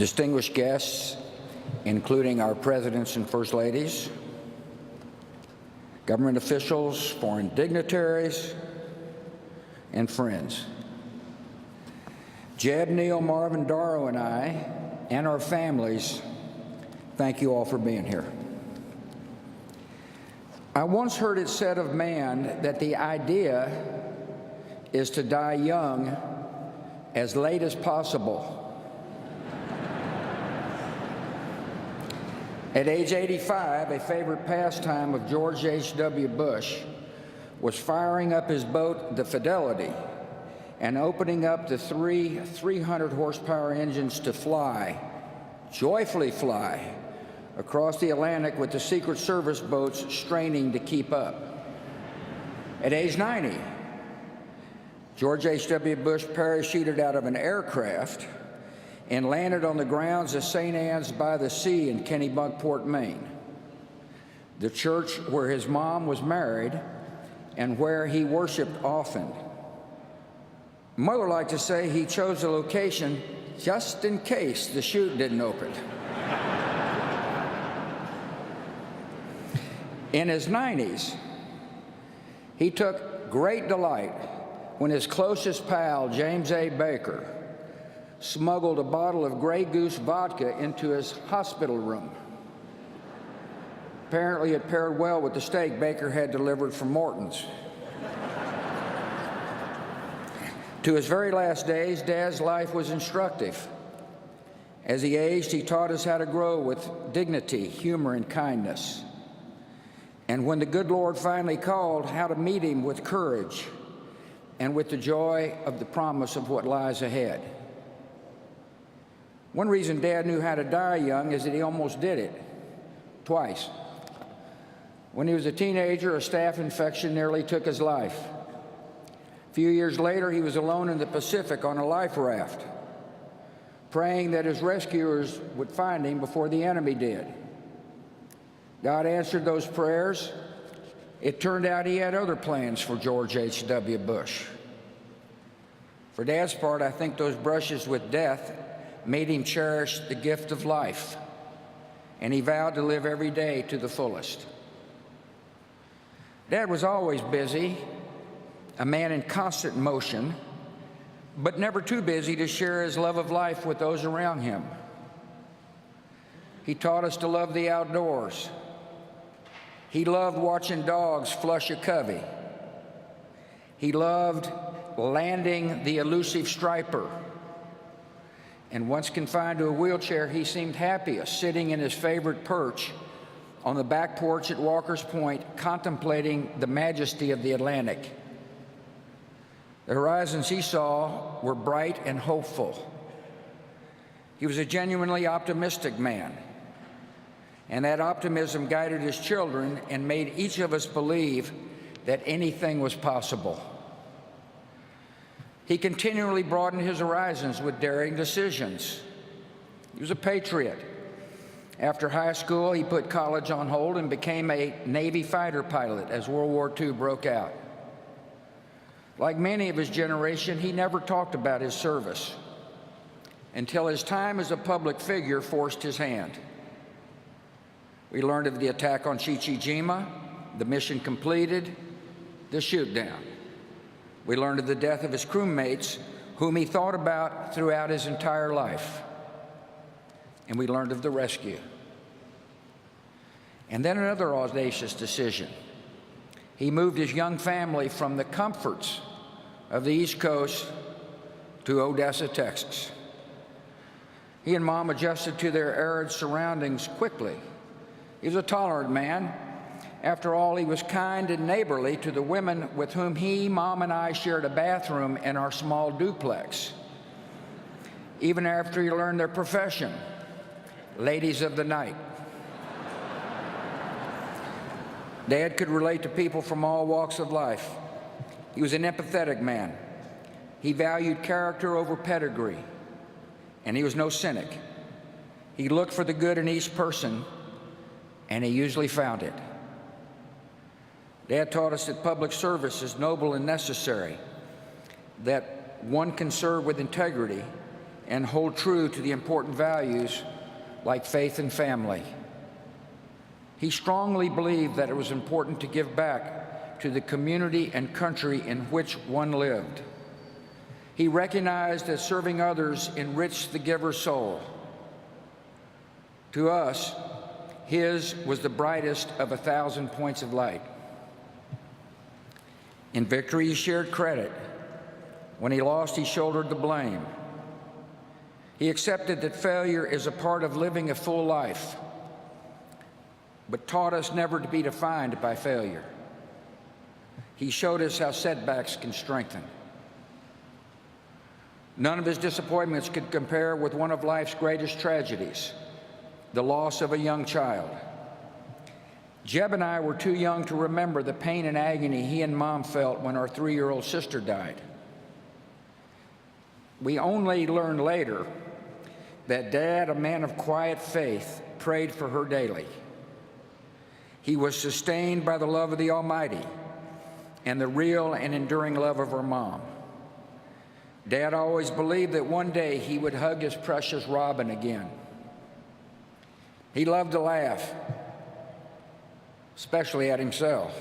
distinguished guests, including our presidents and first ladies, government officials, foreign dignitaries, and friends. Jeb, Neil, Marvin, Daro, and I, and our families, thank you all for being here. I once heard it said of man that the idea is to die young as late as possible. At age 85, a favorite pastime of George H.W. Bush was firing up his boat, the Fidelity, and opening up the 300 horsepower engines to fly, joyfully fly, across the Atlantic with the Secret Service boats straining to keep up. At age 90, George H.W. Bush parachuted out of an aircraft and landed on the grounds of St. Anne's by the Sea in Kennebunkport, Maine, the church where his mom was married and where he worshiped often. Mother liked to say he chose the location just in case the chute didn't open. In his 90s, he took great delight when his closest pal, James A. Baker, smuggled a bottle of Grey Goose vodka into his hospital room. Apparently, it paired well with the steak Baker had delivered from Morton's. To his very last days, Dad's life was instructive. As he aged, he taught us how to grow with dignity, humor, and kindness. And when the good Lord finally called, how to meet him with courage and with the joy of the promise of what lies ahead. One reason Dad knew how to die young is that he almost did it, twice. When he was a teenager, a staph infection nearly took his life. A few years later, he was alone in the Pacific on a life raft, praying that his rescuers would find him before the enemy did. God answered those prayers. It turned out he had other plans for George H.W. Bush. For Dad's part, I think those brushes with death made him cherish the gift of life, and he vowed to live every day to the fullest. Dad was always busy, a man in constant motion, but never too busy to share his love of life with those around him. He taught us to love the outdoors. He loved watching dogs flush a covey. He loved landing the elusive striper. And once confined to a wheelchair, he seemed happiest sitting in his favorite perch on the back porch at Walker's Point, contemplating the majesty of the Atlantic. The horizons he saw were bright and hopeful. He was a genuinely optimistic man, and that optimism guided his children and made each of us believe that anything was possible. He continually broadened his horizons with daring decisions. He was a patriot. After high school, he put college on hold and became a Navy fighter pilot as World War II broke out. Like many of his generation, he never talked about his service until his time as a public figure forced his hand. We learned of the attack on Chichijima, the mission completed, the shoot-down. We learned of the death of his crewmates, whom he thought about throughout his entire life. And we learned of the rescue. And then another audacious decision. He moved his young family from the comforts of the East Coast to Odessa, Texas. He and Mom adjusted to their arid surroundings quickly. He was a tolerant man. After all, he was kind and neighborly to the women with whom he, Mom, and I shared a bathroom in our small duplex. Even after he learned their profession, ladies of the night. Dad could relate to people from all walks of life. He was an empathetic man. He valued character over pedigree, and he was no cynic. He looked for the good in each person, and he usually found it. Dad taught us that public service is noble and necessary, that one can serve with integrity and hold true to the important values like faith and family. He strongly believed that it was important to give back to the community and country in which one lived. He recognized that serving others enriched the giver's soul. To us, his was the brightest of 1,000 points of light. In victory, he shared credit. When he lost, he shouldered the blame. He accepted that failure is a part of living a full life, but taught us never to be defined by failure. He showed us how setbacks can strengthen. None of his disappointments could compare with one of life's greatest tragedies, the loss of a young child. Jeb and I were too young to remember the pain and agony he and Mom felt when our 3-year-old sister died. We only learned later that Dad, a man of quiet faith, prayed for her daily. He was sustained by the love of the Almighty and the real and enduring love of her mom. Dad always believed that one day he would hug his precious Robin again. He loved to laugh, especially at himself.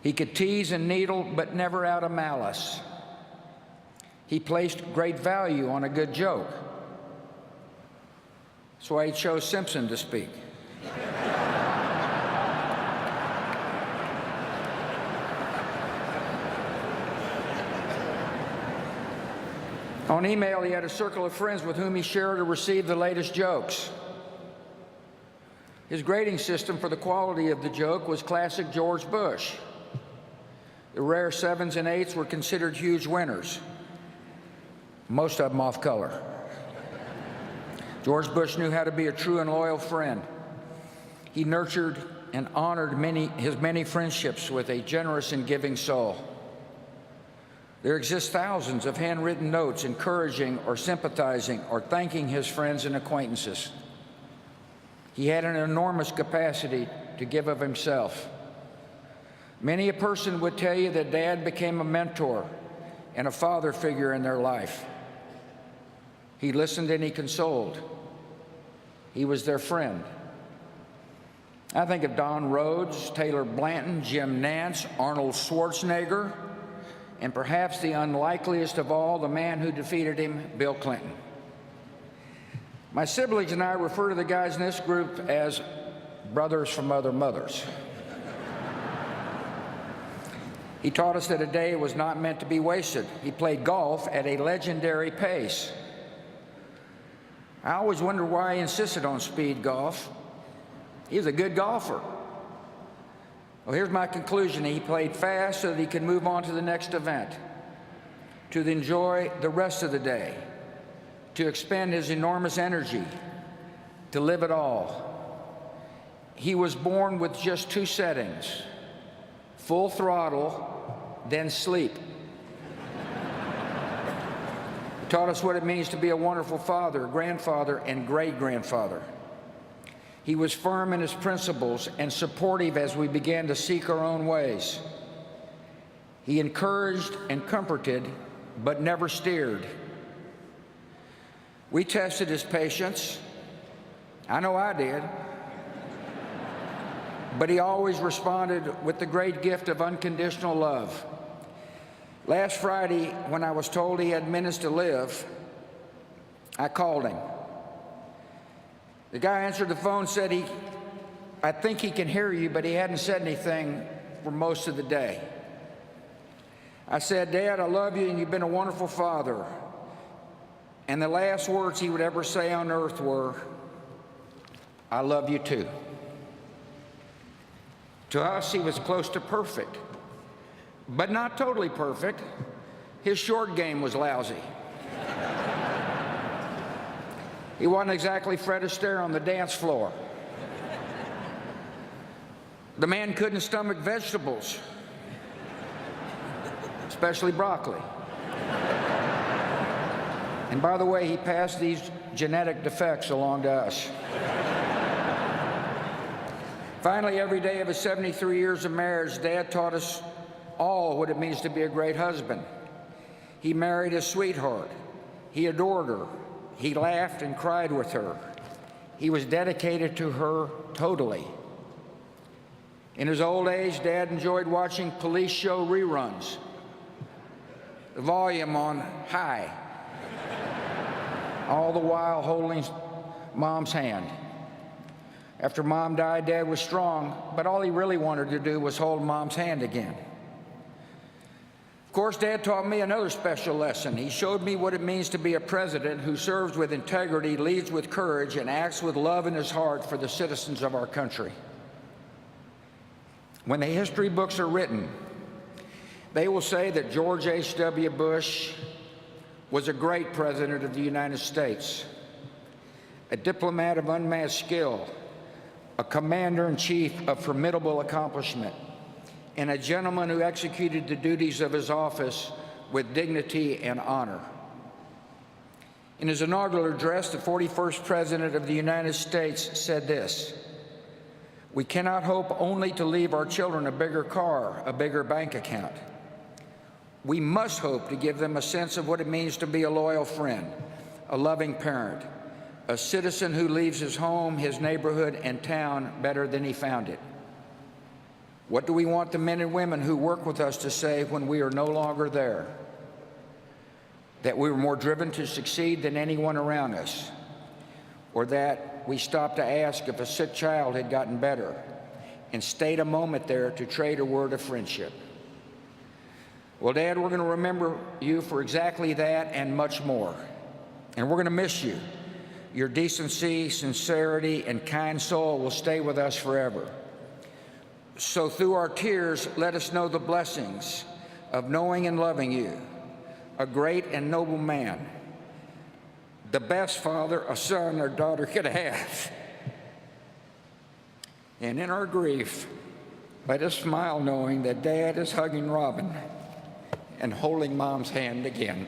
He could tease and needle, but never out of malice. He placed great value on a good joke. That's why he chose Simpson to speak. On email, he had a circle of friends with whom he shared or received the latest jokes. His grading system for the quality of the joke was classic George Bush. The rare 7s and 8s were considered huge winners, most of them off color. George Bush knew how to be a true and loyal friend. He nurtured and honored his many friendships with a generous and giving soul. There exist thousands of handwritten notes encouraging or sympathizing or thanking his friends and acquaintances. He had an enormous capacity to give of himself. Many a person would tell you that Dad became a mentor and a father figure in their life. He listened and he consoled. He was their friend. I think of Don Rhodes, Taylor Blanton, Jim Nance, Arnold Schwarzenegger, and perhaps the unlikeliest of all, the man who defeated him, Bill Clinton. My siblings and I refer to the guys in this group as brothers from other mothers. He taught us that a day was not meant to be wasted. He played golf at a legendary pace. I always wondered why he insisted on speed golf. He was a good golfer. Well, here's my conclusion. He played fast so that he could move on to the next event, to enjoy the rest of the day, to expend his enormous energy, to live it all. He was born with just 2 settings: full throttle, then sleep. He taught us what it means to be a wonderful father, grandfather, and great-grandfather. He was firm in his principles and supportive as we began to seek our own ways. He encouraged and comforted, but never steered. We tested his patience. I know I did. But he always responded with the great gift of unconditional love. Last Friday, when I was told he had minutes to live, I called him. The guy answered the phone, said I think he can hear you, but he hadn't said anything for most of the day. I said, Dad, I love you and you've been a wonderful father. And the last words he would ever say on earth were, I love you too. To us, he was close to perfect, but not totally perfect. His short game was lousy. He wasn't exactly Fred Astaire on the dance floor. The man couldn't stomach vegetables, especially broccoli. And by the way, he passed these genetic defects along to us. Finally, every day of his 73 years of marriage, Dad taught us all what it means to be a great husband. He married his sweetheart. He adored her. He laughed and cried with her. He was dedicated to her totally. In his old age, Dad enjoyed watching police show reruns, the volume on high, all the while holding Mom's hand. After Mom died, Dad was strong, but all he really wanted to do was hold Mom's hand again. Of course, Dad taught me another special lesson. He showed me what it means to be a president who serves with integrity, leads with courage, and acts with love in his heart for the citizens of our country. When the history books are written, they will say that George H.W. Bush was a great president of the United States, a diplomat of unmatched skill, a commander-in-chief of formidable accomplishment, and a gentleman who executed the duties of his office with dignity and honor. In his inaugural address, the 41st President of the United States said this: "We cannot hope only to leave our children a bigger car, a bigger bank account. We must hope to give them a sense of what it means to be a loyal friend, a loving parent, a citizen who leaves his home, his neighborhood, and town better than he found it. What do we want the men and women who work with us to say when we are no longer there? That we were more driven to succeed than anyone around us, or that we stopped to ask if a sick child had gotten better and stayed a moment there to trade a word of friendship?" Well, Dad, we're going to remember you for exactly that and much more. And we're going to miss you. Your decency, sincerity, and kind soul will stay with us forever. So through our tears, let us know the blessings of knowing and loving you, a great and noble man, the best father a son or daughter could have. And in our grief, let us smile knowing that Dad is hugging Robin and holding Mom's hand again.